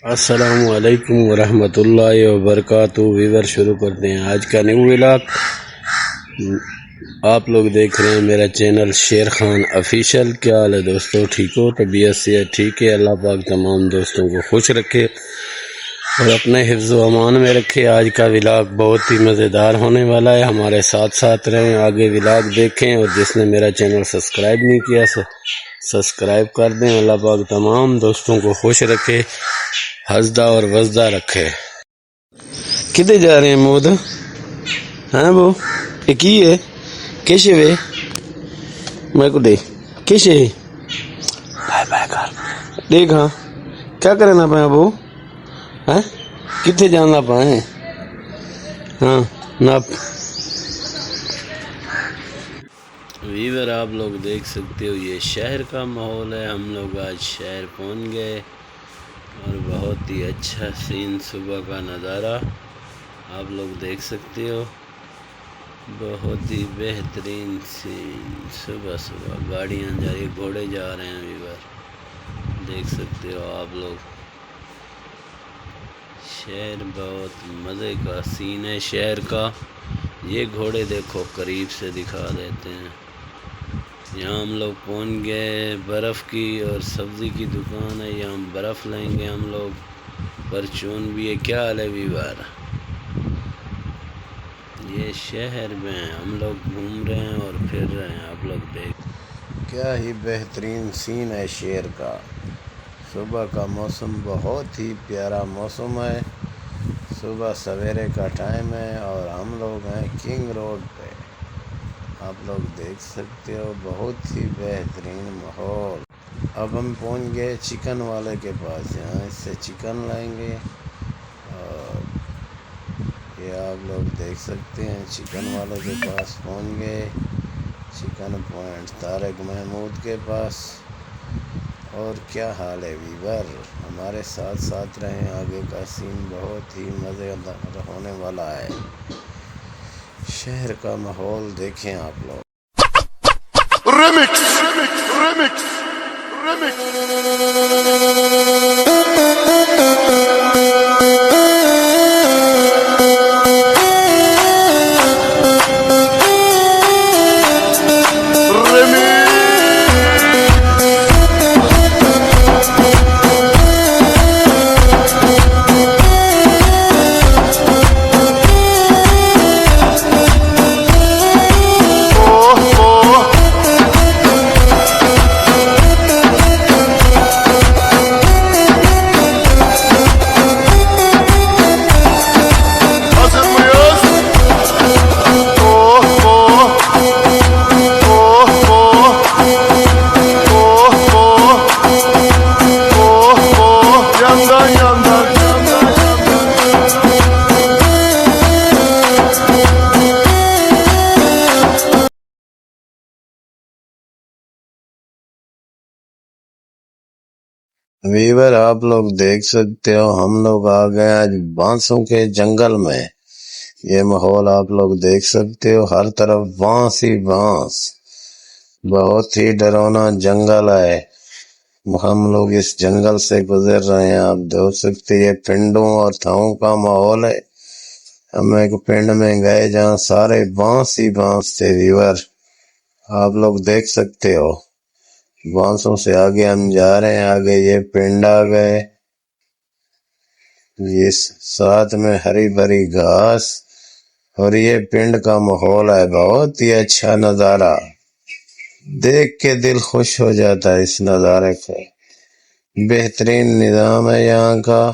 السلام علیکم ورحمۃ اللہ وبرکاتہ۔ ویور شروع کرتے ہیں آج کا نیو ولاگ۔ آپ لوگ دیکھ رہے ہیں میرا چینل شیر خان آفیشیل۔ کیا حال ہے دوستو؟ ٹھیک ہو؟ طبیعت سے ٹھیک ہے؟ اللہ پاک تمام دوستوں کو خوش رکھے اور اپنے حفظ و امان میں رکھے۔ آج کا ولاگ بہت ہی مزیدار ہونے والا ہے، ہمارے ساتھ ساتھ رہیں، آگے ولاگ دیکھیں، اور جس نے میرا چینل سبسکرائب نہیں کیا سبسکرائب کر دیں۔ اللہ پاک تمام دوستوں کو خوش رکھے، ہنسدا اور وسدا رکھے۔ کدھر جا رہے ہیں مود؟ ہاں وہ یہ کی ہے؟ کیسے وے میں کو دے کیسے بائے بائے کر دیکھ۔ ہاں کیا کرنا پائے ابو؟ ہاں کتنے جانا پائے؟ ہاں نہ ویور آپ لوگ دیکھ سکتے ہو یہ شہر کا ماحول ہے۔ ہم لوگ آج شہر پہنچ گئے اور بہت ہی اچھا سین، صبح کا نظارہ آپ لوگ دیکھ سکتے ہو، بہت ہی بہترین سین۔ صبح صبح گاڑیاں جا رہی، گھوڑے جا رہے ہیں ویور، دیکھ سکتے ہو آپ لوگ۔ شہر بہت مزے کا سین ہے شہر کا۔ یہ گھوڑے دیکھو قریب سے دکھا دیتے ہیں۔ یہاں ہم لوگ پہنچ گئے، برف کی اور سبزی کی دکان ہے، یہاں برف لیں گے ہم لوگ، پرچون بھی ہے۔ کیا حال ہے ویور؟ یہ شہر میں ہم لوگ گھوم رہے ہیں اور پھر رہے ہیں، آپ لوگ دیکھ۔ کیا ہی بہترین سین ہے شہر کا۔ صبح کا موسم بہت ہی پیارا موسم ہے، صبح سویرے کا ٹائم ہے اور ہم لوگ ہیں کنگ روڈ پہ، آپ لوگ دیکھ سکتے ہو، بہت ہی بہترین ماحول۔ اب ہم پہنچ گئے چکن والے کے پاس، یہاں اس سے چکن لائیں گے، اور یہ آپ لوگ دیکھ سکتے ہیں چکن والے کے پاس پہنچ گئے، چکن پوائنٹ طارق محمود کے پاس۔ اور کیا حال ہے ویور؟ ہمارے ساتھ ساتھ رہیں، آگے کا سین بہت ہی مزیدار ہونے والا ہے۔ شہر کا ماحول دیکھیں آپ لوگ۔ ریمکس ریمکس ریمکس ویور آپ لوگ دیکھ سکتے ہو، ہم لوگ آ گئے آج بانسوں کے جنگل میں۔ یہ ماحول آپ لوگ دیکھ سکتے ہو، ہر طرف بانس ہی بانس، بہت ہی ڈراؤنا جنگل ہے۔ ہم لوگ اس جنگل سے گزر رہے ہیں، آپ دیکھ سکتے یہ پنڈوں اور تھاؤں کا ماحول ہے۔ ہم ایک پنڈ میں گئے جہاں سارے بانس ہی بانس تھے ویور، آپ لوگ دیکھ سکتے ہو۔ بانسوں سے آگے ہم جا رہے ہیں، آگے یہ پنڈ آ گئے، یہ ساتھ میں ہری بھری گھاس، اور یہ پنڈ کا ماحول ہے، بہت ہی اچھا نظارہ، دیکھ کے دل خوش ہو جاتا ہے اس نظارے کو۔ بہترین نظام ہے یہاں کا،